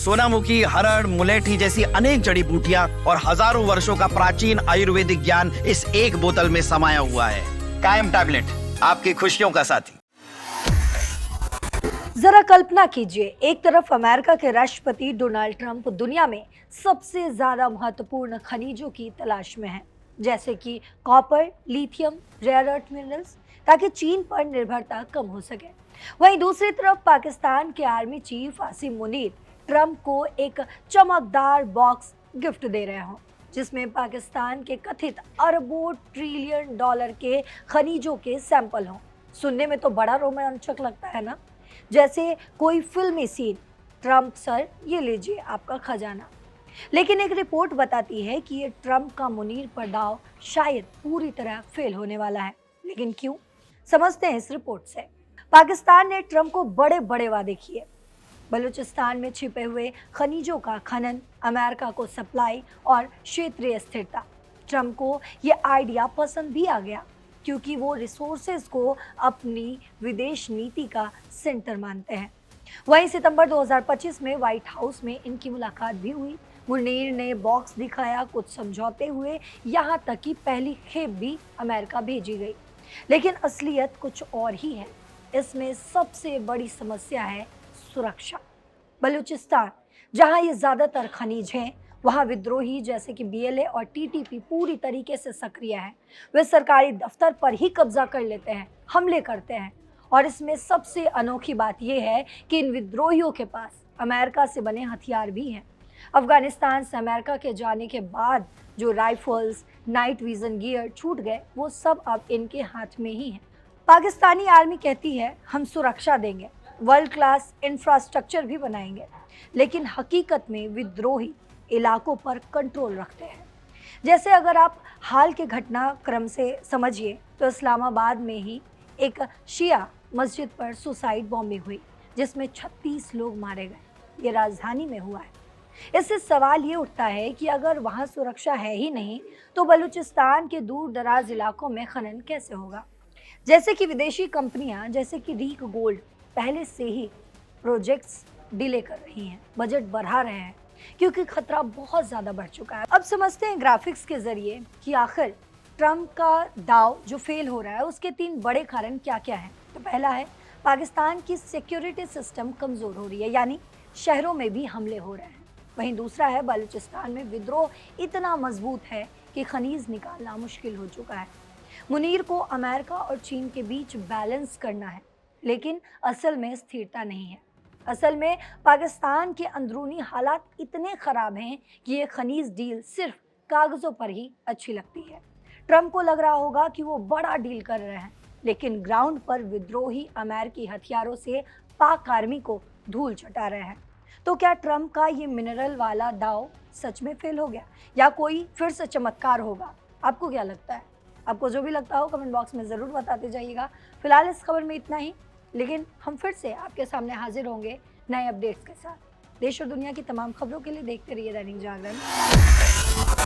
सोनामुखी, हरड़, मुलेठी जैसी अनेक जड़ी बूटियां और हजारों वर्षों का प्राचीन आयुर्वेदिक ज्ञान इस एक बोतल में समाया हुआ है। कायम टैबलेट, आपकी खुशियों का साथी। जरा कल्पना कीजिए, एक तरफ अमेरिका के राष्ट्रपति डोनाल्ड ट्रंप दुनिया में सबसे ज्यादा महत्वपूर्ण खनिजों की तलाश में हैं, जैसे कि copper, lithium, rare earth minerals, ताकि चीन पर निर्भरता कम हो सके। वहीं दूसरी तरफ पाकिस्तान के army chief Asim Munir Trump को एक चमकदार बॉक्स गिफ्ट दे रहे हों, जिसमें पाकिस्तान के कथित अरबों ट्रिलियन डॉलर के खनिजों के सैंपल हों। सुनने में तो बड़ा रोमांचक लगता है ना, जैसे कोई फिल्मी सीन। ट्रंप सर, ये लीजिए आपका खजाना। लेकिन एक रिपोर्ट बताती है कि ये ट्रंप का मुनीर पर दाव शायद पूरी तरह फेल होने वाला है। लेकिन क्यों, समझते हैं इस रिपोर्ट से। पाकिस्तान ने ट्रंप को बड़े बड़े वादे किए, बलूचिस्तान में छिपे हुए खनिजों का खनन, अमेरिका को सप्लाई और क्षेत्रीय स्थिरता। ट्रंप को ये आइडिया पसंद भी आ गया, क्योंकि वो रिसोर्सेज को अपनी विदेश नीति का सेंटर मानते हैं। वहीं सितंबर 2025 में व्हाइट हाउस में इनकी मुलाकात भी हुई। मुनीर ने बॉक्स दिखाया, कुछ समझौते हुए, यहाँ तक कि पहली खेप भी अमेरिका भेजी गई। लेकिन असलियत कुछ और ही है। इसमें सबसे बड़ी समस्या है सुरक्षा। बलूचिस्तान, जहां ये ज्यादातर खनिज हैं, वहां विद्रोही जैसे कि बीएलए और टीटीपी पूरी तरीके से सक्रिय है। वे सरकारी दफ्तर पर ही कब्जा कर लेते हैं, हमले करते हैं। और इसमें सबसे अनोखी बात यह है कि इन विद्रोहियों के पास अमेरिका से बने हथियार भी हैं। अफगानिस्तान से अमेरिका के जाने के बाद जो राइफल्स, नाइट विजन गियर छूट गए, वो सब अब इनके हाथ में ही है। पाकिस्तानी आर्मी कहती है, हम सुरक्षा देंगे, वर्ल्ड क्लास इंफ्रास्ट्रक्चर भी बनाएंगे, लेकिन हकीकत में विद्रोही इलाकों पर कंट्रोल रखते हैं। जैसे अगर आप हाल के घटनाक्रम से समझिए, तो इस्लामाबाद में ही एक शिया मस्जिद पर सुसाइड बॉम्बिंग हुई, जिसमें 36 लोग मारे गए। ये राजधानी में हुआ है। इससे सवाल ये उठता है कि अगर वहाँ सुरक्षा है ही नहीं, तो बलूचिस्तान के दूर दराज इलाकों में खनन कैसे होगा। जैसे कि विदेशी कंपनियां जैसे कि रीक गोल्ड पहले से ही प्रोजेक्ट्स डिले कर रही हैं, बजट बढ़ा रहे हैं, क्योंकि खतरा बहुत ज़्यादा बढ़ चुका है। अब समझते हैं ग्राफिक्स के जरिए कि आखिर ट्रंप का दाव जो फेल हो रहा है, उसके 3 बड़े कारण क्या क्या हैं। तो पहला है, पाकिस्तान की सिक्योरिटी सिस्टम कमज़ोर हो रही है, यानी शहरों में भी हमले हो रहे हैं। वहीं दूसरा है, बलूचिस्तान में विद्रोह इतना मजबूत है कि खनीज निकालना मुश्किल हो चुका है। मुनीर को अमेरिका और चीन के बीच बैलेंस करना है, लेकिन असल में स्थिरता नहीं है। असल में पाकिस्तान के अंदरूनी हालात इतने खराब हैं कि ये खनीज डील सिर्फ कागजों पर ही अच्छी लगती है। ट्रंप को लग रहा होगा कि वो बड़ा डील कर रहे हैं, लेकिन ग्राउंड पर विद्रोही अमेरिकी हथियारों से पाक आर्मी को धूल चटा रहे हैं। तो क्या ट्रंप का ये मिनरल वाला दाव सच में फेल हो गया, या कोई फिर से चमत्कार होगा? आपको क्या लगता है? आपको जो भी लगता हो कमेंट बॉक्स में ज़रूर बताते जाइएगा। फिलहाल इस खबर में इतना ही, लेकिन हम फिर से आपके सामने हाजिर होंगे नए अपडेट्स के साथ। देश और दुनिया की तमाम खबरों के लिए देखते रहिए दैनिक जागरण।